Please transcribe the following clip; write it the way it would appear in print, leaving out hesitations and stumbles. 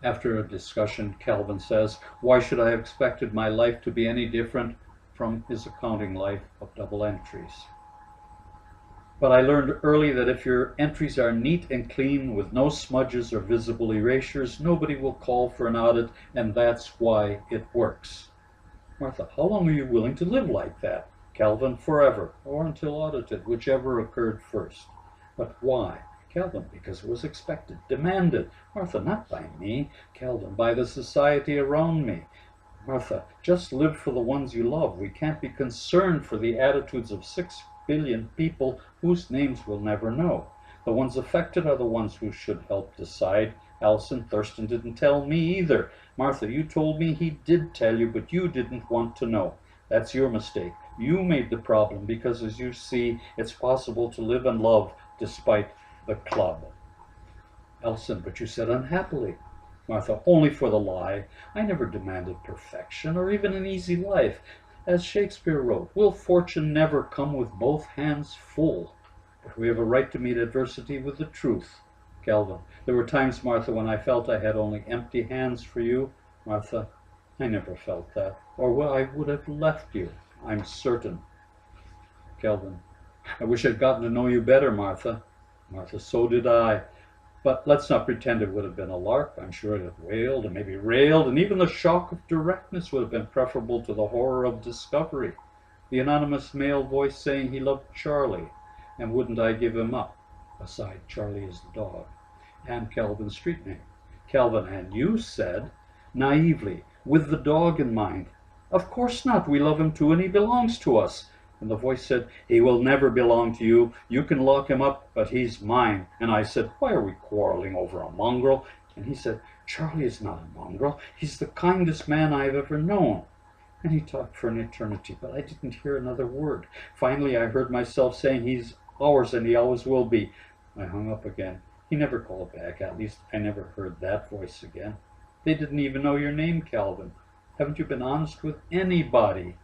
After a discussion, Calvin says, "Why should I have expected my life to be any different from his accounting life of double entries? But I learned early that if your entries are neat and clean with no smudges or visible erasures, nobody will call for an audit, and that's why it works." Martha, how long are you willing to live like that? Calvin, forever, or until audited, whichever occurred first. But why? Calvin, because it was expected, demanded. Martha, not by me. Calvin, by the society around me. Martha, just live for the ones you love. We can't be concerned for the attitudes of 6 billion people whose names we'll never know. The ones affected are the ones who should help decide. Allison, Thurston didn't tell me either. Martha, you told me he did tell you, but you didn't want to know. That's your mistake. You made the problem because, as you see, it's possible to live and love despite the club. Allison, but you said unhappily. Martha, only for the lie. I never demanded perfection or even an easy life. As Shakespeare wrote, will fortune never come with both hands full? But we have a right to meet adversity with the truth. Calvin, there were times, Martha, when I felt I had only empty hands for you. Martha, I never felt that, or I would have left you, I'm certain. Calvin, I wish I'd gotten to know you better, Martha. Martha, so did I. But let's not pretend it would have been a lark. I'm sure I'd have wailed and maybe railed, and even the shock of directness would have been preferable to the horror of discovery. The anonymous male voice saying he loved Charlie, and wouldn't I give him up? Aside, Charlie is the dog. And Calvin's street name. Calvin, and you said, naively, with the dog in mind, of course not, we love him too, and he belongs to us. And the voice said, he will never belong to you. You can lock him up, but he's mine. And I said, why are we quarreling over a mongrel? And he said, Charlie is not a mongrel. He's the kindest man I've ever known. And he talked for an eternity, but I didn't hear another word. Finally, I heard myself saying, he's ours and he always will be. I hung up again. He never called back. At least I never heard that voice again. They didn't even know your name, Calvin. Haven't you been honest with anybody?